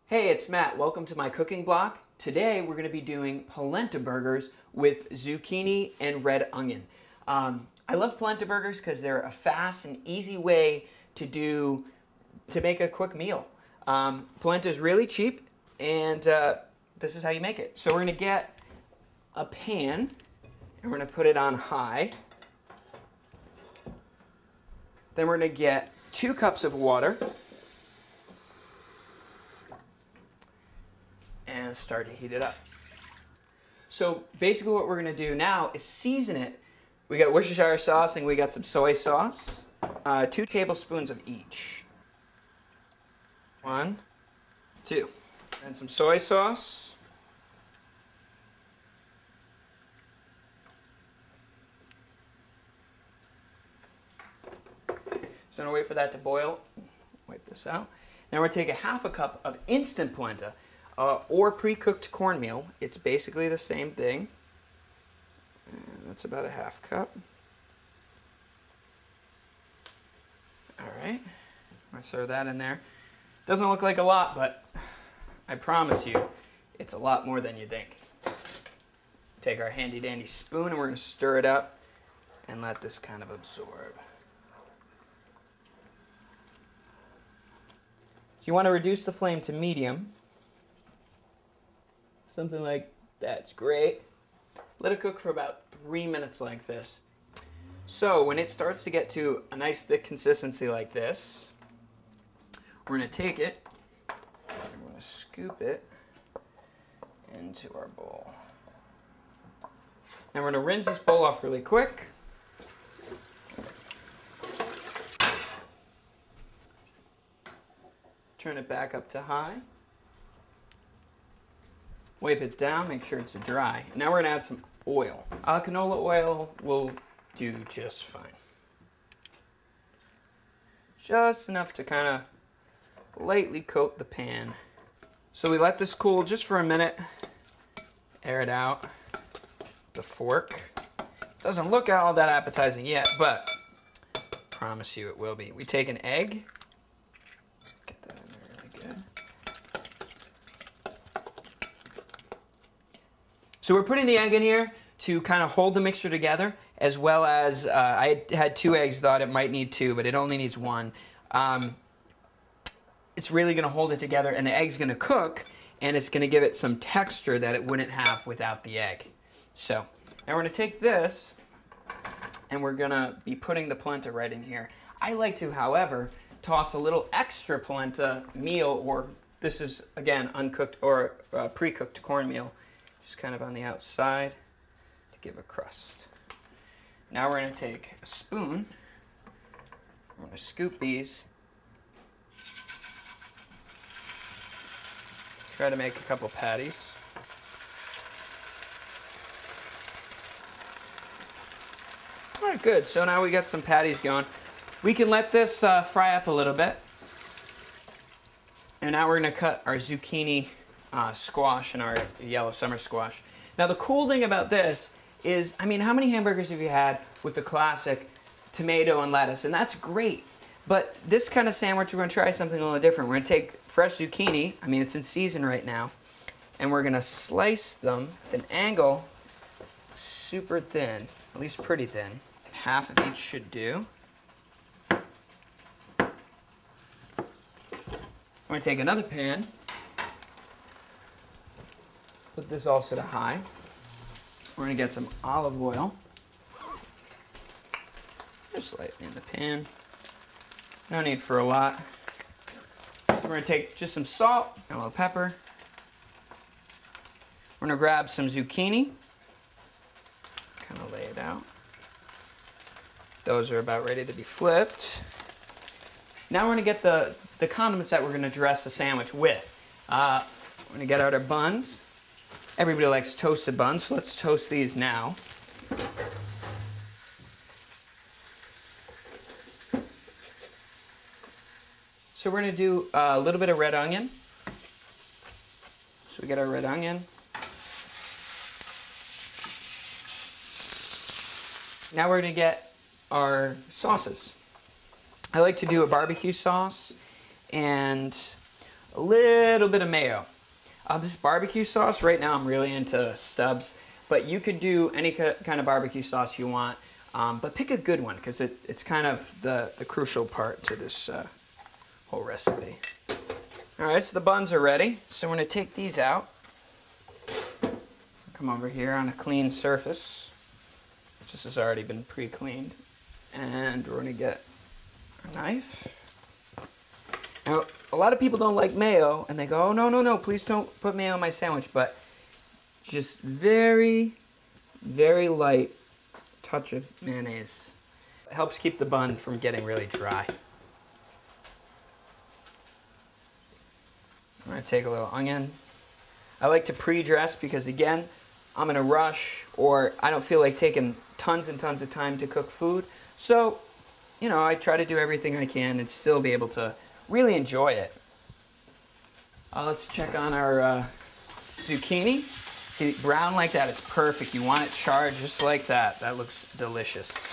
Hey, it's Matt. Welcome to my cooking blog. Today we're going to be doing polenta burgers with zucchini and red onion. I love polenta burgers because they're a fast and easy way to make a quick meal. Polenta is really cheap, and this is how you make it. So we're going to get a pan, and we're going to put it on high. Then we're going to get 2 cups of water. And start to heat it up. So basically what we're going to do now is season it. We got Worcestershire sauce and we got some soy sauce. 2 tablespoons of each. 1, 2. And some soy sauce. So I'm going to wait for that to boil. Wipe this out. Now we're going to take a 1/2 cup of instant polenta. Or pre-cooked cornmeal. It's basically the same thing. And that's about a 1/2 cup. Alright, I'm going to throw that in there. Doesn't look like a lot, but I promise you, it's a lot more than you think. Take our handy dandy spoon and we're going to stir it up and let this kind of absorb. So you want to reduce the flame to medium. Something like that's great. Let it cook for about 3 minutes like this. So when it starts to get to a nice thick consistency like this, we're going to take it, we're going to scoop it into our bowl. Now we're going to rinse this bowl off really quick. Turn it back up to high. Wipe it down, make sure it's dry. Now we're going to add some oil. Canola oil will do just fine. Just enough to kind of lightly coat the pan. So we let this cool just for a minute. Air it out. The fork. Doesn't look all that appetizing yet, but I promise you it will be. We take an egg. Get that in there really good. So we're putting the egg in here to kind of hold the mixture together, as well as I had 2 eggs, thought it might need 2, but it only needs 1. It's really going to hold it together, and the egg's going to cook, and it's going to give it some texture that it wouldn't have without the egg. So now we're going to take this, and we're going to be putting the polenta right in here. I like to, however, toss a little extra polenta meal, or this is, again, uncooked or pre-cooked cornmeal, just kind of on the outside to give a crust. Now we're going to take a spoon. We're going to scoop these. Try to make a couple patties. All right, good. So now we got some patties going. We can let this fry up a little bit. And now we're going to cut our zucchini squash and our yellow summer squash. Now the cool thing about this is, I mean, how many hamburgers have you had with the classic tomato and lettuce? And that's great. But this kind of sandwich, we're going to try something a little different. We're going to take fresh zucchini, I mean it's in season right now, and we're going to slice them at an angle super thin, at least pretty thin. 1/2 of each should do. We're going to take another pan. Put this also to high. We're going to get some olive oil. Just slightly in the pan. No need for a lot. So we're going to take just some salt and a little pepper. We're going to grab some zucchini. Kind of lay it out. Those are about ready to be flipped. Now we're going to get the condiments that we're going to dress the sandwich with. We're going to get out our buns. Everybody likes toasted buns, so let's toast these now. So we're going to do a little bit of red onion. So we get our red onion. Now we're going to get our sauces. I like to do a barbecue sauce and a little bit of mayo. This barbecue sauce, right now I'm really into Stubbs, but you could do any kind of barbecue sauce you want, but pick a good one because it's kind of the crucial part to this whole recipe. All right, so the buns are ready. So we're gonna take these out. Come over here on a clean surface. This has already been pre-cleaned. And we're gonna get a knife. Now, a lot of people don't like mayo, and they go, oh, no, no, no, please don't put mayo on my sandwich, but just very, very light touch of mayonnaise. It helps keep the bun from getting really dry. I'm gonna take a little onion. I like to pre-dress because, again, I'm in a rush or I don't feel like taking tons and tons of time to cook food. So, you know, I try to do everything I can and still be able to really enjoy it. Let's check on our zucchini. See, brown like that is perfect. You want it charred just like that. That looks delicious.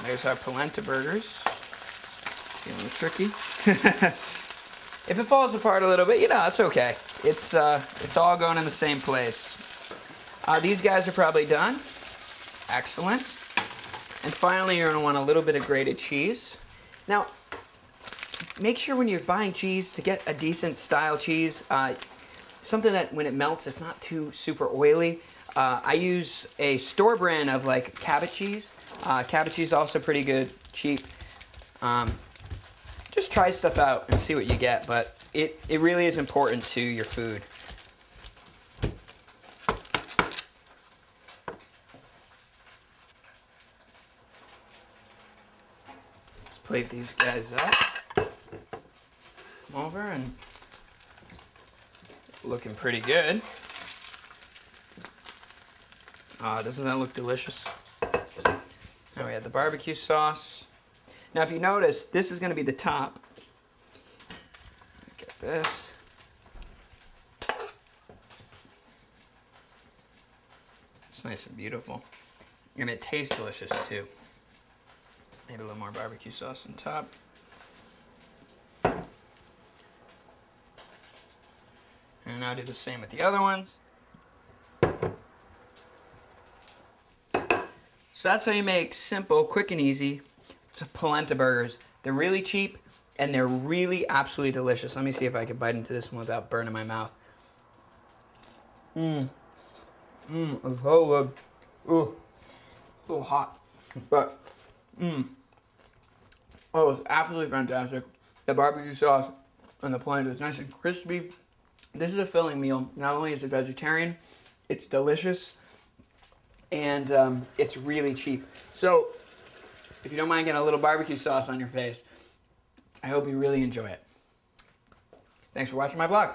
There's our polenta burgers. Feeling tricky. If it falls apart a little bit, you know, it's okay. It's all going in the same place. These guys are probably done. Excellent. And finally, you're going to want a little bit of grated cheese. Now, make sure when you're buying cheese to get a decent style cheese, something that when it melts, it's not too super oily. I use a store brand of like Cabot cheese. Cabot cheese is also pretty good, cheap. Just try stuff out and see what you get, but it really is important to your food. Let's plate these guys up. Come over and looking pretty good. Doesn't that look delicious? Now we have the barbecue sauce. Now if you notice, this is going to be the top. Get this. It's nice and beautiful. And it tastes delicious too. Maybe a little more barbecue sauce on top. And I'll do the same with the other ones. So that's how you make simple, quick and easy polenta burgers. They're really cheap and they're really absolutely delicious. Let me see if I can bite into this one without burning my mouth. It's so good. Ooh, a little hot, but oh, it's absolutely fantastic. The barbecue sauce and the polenta is nice and crispy. This is a filling meal. Not only is it vegetarian, it's delicious, and it's really cheap. So if you don't mind getting a little barbecue sauce on your face, I hope you really enjoy it. Thanks for watching my vlog.